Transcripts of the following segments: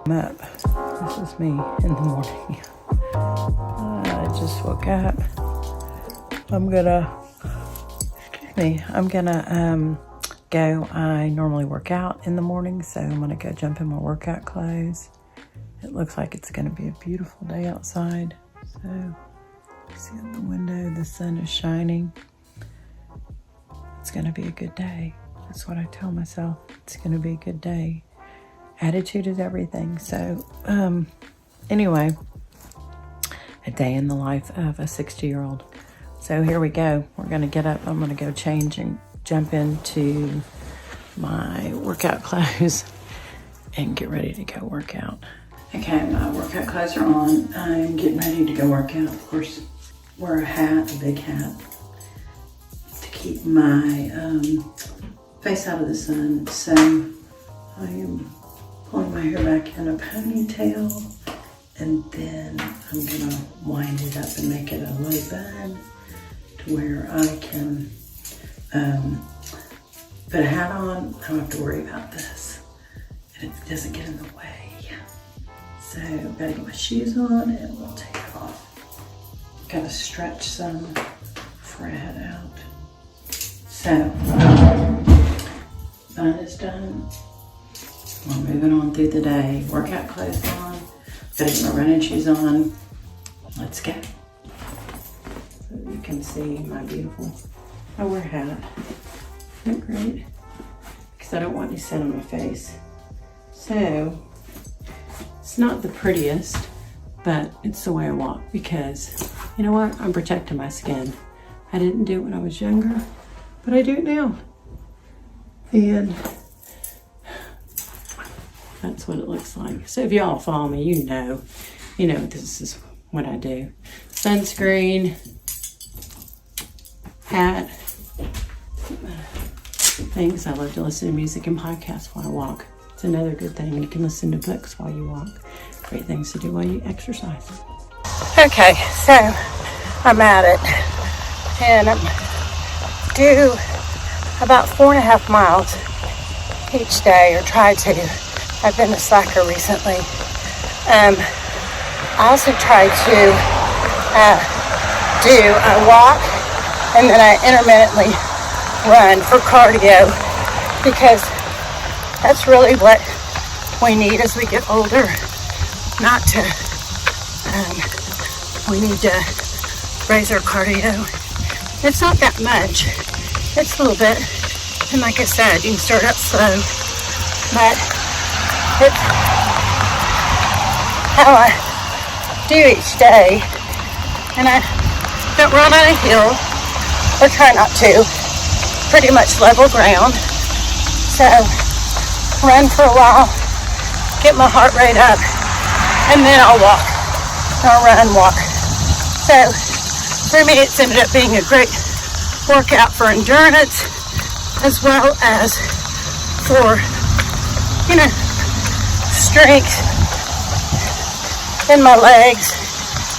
I'm up. This is me in the morning. I just woke up. I'm gonna go. I normally work out in the morning, so I'm gonna go jump in my workout clothes. It looks like it's gonna be a beautiful day outside. So, see out the window, the sun is shining. It's gonna be a good day. That's what I tell myself. It's gonna be a good day. Attitude is everything. So, anyway, a day in the life of a 60-year-old. So here we go. We're gonna get up. I'm gonna go change and jump into my workout clothes and get ready to go work out. Okay, my workout clothes are on. I'm getting ready to go work out. Of course, wear a hat, a big hat, to keep my face out of the sun. So I am pulling my hair back in a ponytail, and then I'm gonna wind it up and make it a low bun to where I can put a hat on. I don't have to worry about this, and it doesn't get in the way. So I've got to get my shoes on and we'll take it off. Got to stretch some before I head out. So, bun is done. We're moving on through the day. Workout clothes on. Gotta get my running shoes on. Let's go. So you can see my beautiful, I wear a hat. Isn't that great? Because I don't want any sun on my face. So, it's not the prettiest, but it's the way I walk because, you know what? I'm protecting my skin. I didn't do it when I was younger, but I do it now. And that's what it looks like. So if y'all follow me, you know this is what I do. Sunscreen, hat, things. I love to listen to music and podcasts while I walk. It's another good thing. You can listen to books while you walk. Great things to do while you exercise. Okay, so I'm at it. And I'm due about 4.5 miles each day, or try to. I've been a slacker recently. I also try to I walk and then I intermittently run for cardio, because that's really what we need as we get older. We need to raise our cardio. It's not that much. It's a little bit. And like I said, you can start out slow. But it's how I do each day. And I don't run on a hill, or try not to. Pretty much level ground. So run for a while, get my heart rate up, and then I'll walk. I'll run, walk. So for me, it's ended up being a great workout for endurance, as well as for, strength in my legs.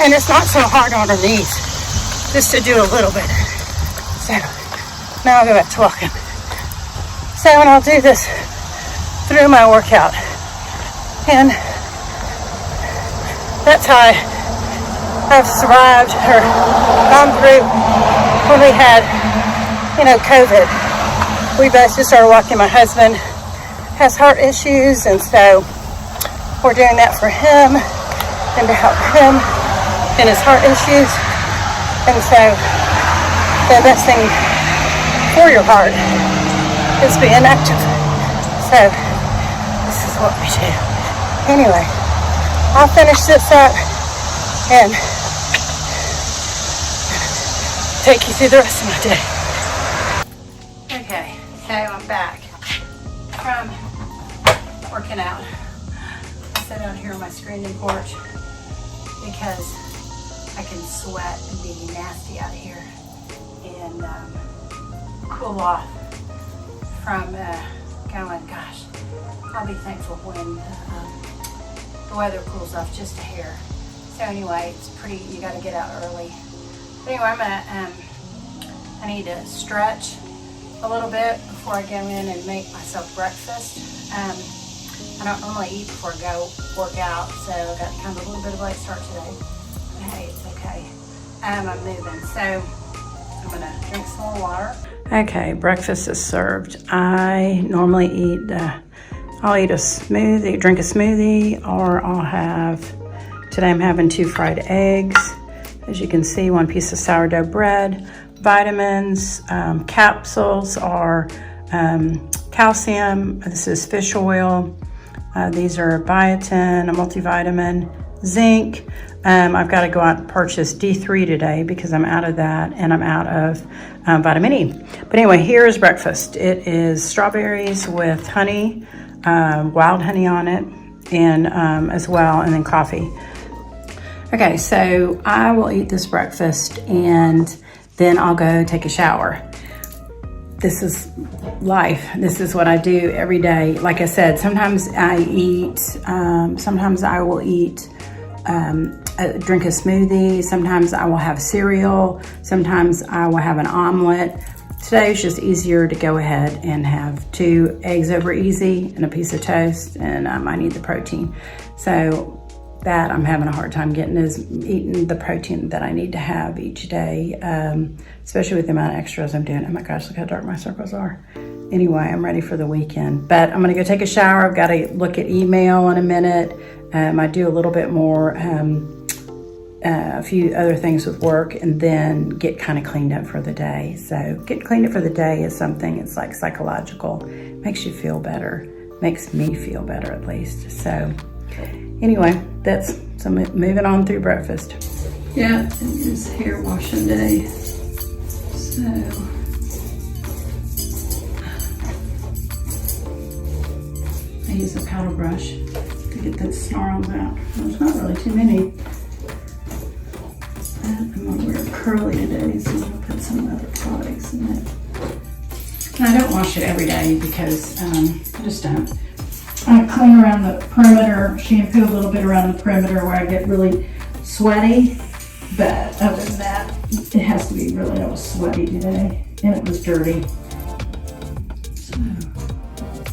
And it's not so hard on our knees, just to do a little bit. So now I'll go back to walking. So, and I'll do this through my workout. And that's how I've survived or gone through when we had, COVID. We both just started walking. My husband has heart issues, and so we're doing that for him and to help him in his heart issues. And so the best thing for your heart is being active. So this is what we do. Anyway, I'll finish this up and take you through the rest of my day. Okay, so I'm back from working out. I sit out here on my screened-in porch because I can sweat and be nasty out here and cool off from going. Gosh, I'll be thankful when the weather cools off just a hair. So anyway, it's pretty, you got to get out early. But anyway, I'm gonna, I need to stretch a little bit before I go in and make myself breakfast. I don't normally eat before I go work out, so I got kind of a little bit of a late start today. But hey, it's okay. I'm moving, so I'm gonna drink some more water. Okay, breakfast is served. I normally eat, I'll eat a smoothie, drink a smoothie, or I'll have, today I'm having 2 fried eggs. As you can see, 1 piece of sourdough bread, vitamins, capsules are calcium. This is fish oil. These are biotin, a multivitamin, zinc. I've got to go out and purchase D3 today because I'm out of that and I'm out of vitamin E. But anyway, here is breakfast. It is strawberries with honey, wild honey on it, and as well, and then coffee. Okay, so I will eat this breakfast and then I'll go take a shower. This is life. This is what I do every day. Like I said, sometimes I eat, sometimes I will eat, drink a smoothie. Sometimes I will have cereal. Sometimes I will have an omelet. Today it's just easier to go ahead and have 2 eggs over easy and a piece of toast, and I need the protein. So that I'm having a hard time getting is eating the protein that I need to have each day, especially with the amount of extras I'm doing. Oh my gosh, look how dark my circles are. Anyway, I'm ready for the weekend, but I'm gonna go take a shower. I've got to look at email in a minute. I do a little bit more, a few other things with work, and then get kind of cleaned up for the day. So getting cleaned up for the day is something, it's like psychological. Makes you feel better. Makes me feel better at least. So anyway, so moving on through breakfast. Yeah, it is hair washing day. So I use a paddle brush to get those snarls out. There's not really too many. I'm gonna wear curly today, so I'm gonna put some other products in it. And I don't wash it every day because I just don't. I clean around the perimeter, shampoo a little bit around the perimeter where I get really sweaty. But other than that, it has to be really, I was sweaty today and it was dirty. So,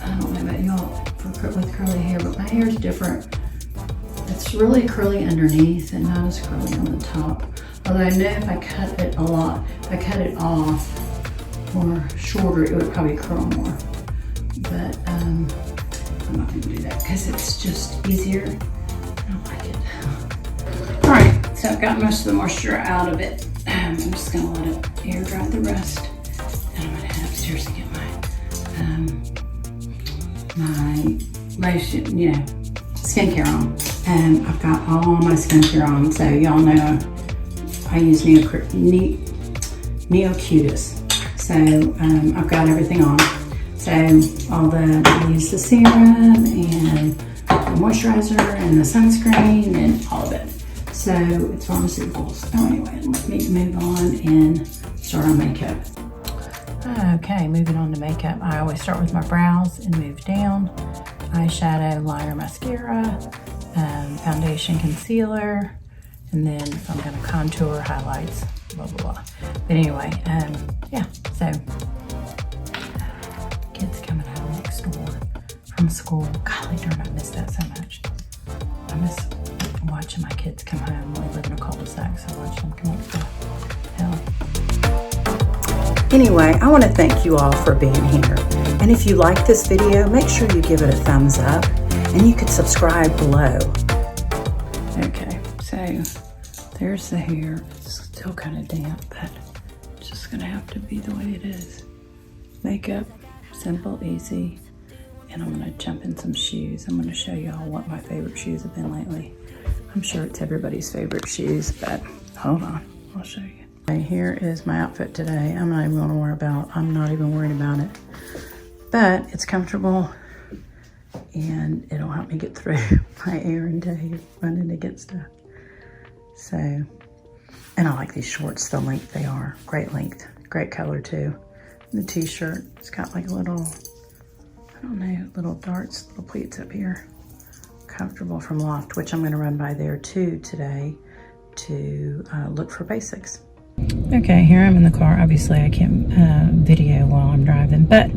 I don't know about y'all with curly hair, but my hair is different. It's really curly underneath and not as curly on the top. Although I know if I cut it a lot, if I cut it off or shorter, it would probably curl more. But I'm not gonna do that because it's just easier. I don't like it. All right, so I've got most of the moisture out of it. I'm just gonna let it air dry the rest. And I'm gonna head upstairs and get my lotion, skincare on. And I've got all my skincare on. So y'all know I use Neo-Cutis. So I've got everything on. So I use the serum and the moisturizer and the sunscreen and all of it. So it's pharmaceuticals. Oh, anyway, let me move on and start on makeup. Okay, moving on to makeup. I always start with my brows and move down. Eyeshadow, liner, mascara, foundation, concealer, and then I'm gonna contour, highlights, blah, blah, blah. But anyway, yeah, so kids coming home next door from school. Golly darn, I miss that so much. I miss watching my kids come home. We live in a cul-de-sac, so I watch them come up the hill. Anyway, I want to thank you all for being here. And if you like this video, make sure you give it a thumbs up and you could subscribe below. Okay, so there's the hair. It's still kind of damp, but it's just gonna have to be the way it is. Makeup, simple, easy. And I'm gonna jump in some shoes. I'm gonna show y'all what my favorite shoes have been lately. I'm sure it's everybody's favorite shoes, but hold on, I'll show you. Okay, here is my outfit today. I'm not even gonna worry about, I'm not even worried about it. But it's comfortable and it'll help me get through my errand day running to get stuff. So, and I like these shorts, the length they are. Great length, great color too. And the t-shirt, it's got like a little, I don't know, little darts, little pleats up here. Comfortable from Loft, which I'm gonna run by there too today to look for basics. Okay, here I'm in the car. Obviously I can't video while I'm driving, but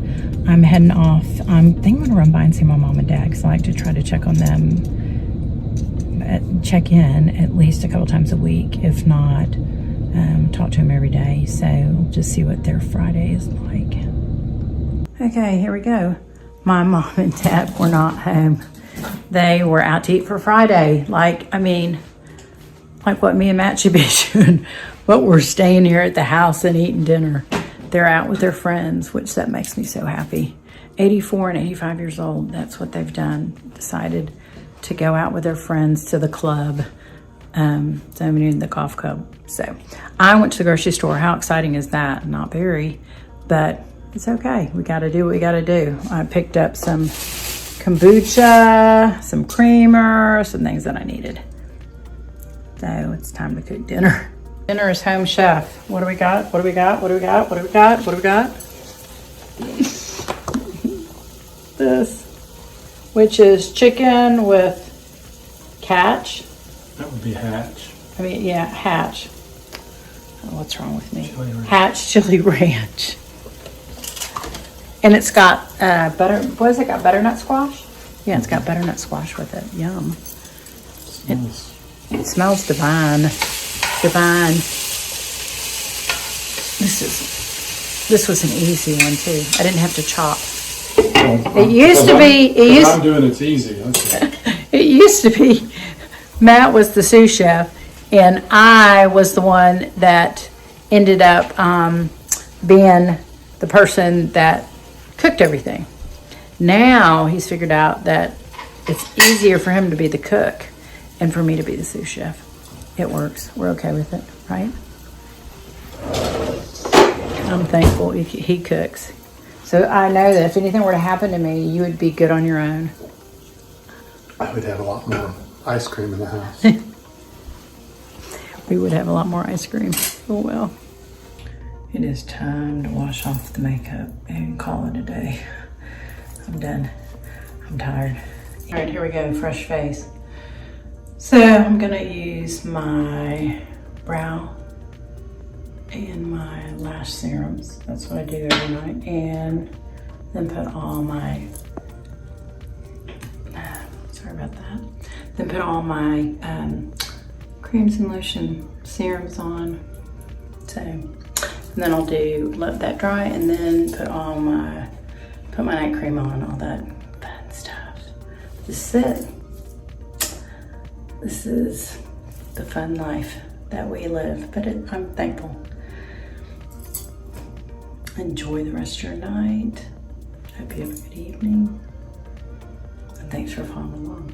I'm heading off I'm thinking I'm gonna run by and see my mom and dad because I like to try to check on them, check in at least a couple times a week, if not talk to them every day. So just see what their Friday is like. Okay, here we go. My mom and dad were not home. They were out to eat for Friday. Like what me and Matt should be doing, but we're staying here at the house and eating dinner. They're out with their friends, which that makes me so happy. 84 and 85 years old, that's what they've done. Decided to go out with their friends to the club, the golf club. So I went to the grocery store. How exciting is that? Not very, but it's okay. We got to do what we got to do. I picked up some kombucha, some creamer, some things that I needed. So it's time to cook dinner. Dinner is home chef. What do we got? What do we got? What do we got? What do we got? What do we got? This, which is chicken with catch. That would be hatch. I mean, yeah, hatch. Oh, what's wrong with me? Chili ranch. Hatch chili ranch. And it's got butter. What has it got? Butternut squash? Yeah, it's got butternut squash with it. Yum. It smells divine. Divine. This was an easy one too. I didn't have to chop. It used to be. I'm doing it's easy. Okay. It used to be. Matt was the sous chef, and I was the one that ended up being the person that cooked everything. Now he's figured out that it's easier for him to be the cook and for me to be the sous chef. It works. We're okay with it, right? I'm thankful he cooks. So I know that if anything were to happen to me, you would be good on your own. I would have a lot more ice cream in the house. We would have a lot more ice cream. Oh well. It is time to wash off the makeup and call it a day. I'm done. I'm tired. All right, here we go, fresh face. So I'm gonna use my brow and my lash serums. That's what I do every night. And then put all my, sorry about that. Then put all my creams and lotion serums on. So, and then I'll let that dry and then put my night cream on, all that fun stuff. This is it. This is the fun life that we live, but I'm thankful. Enjoy the rest of your night. Hope you have a good evening. And thanks for following along.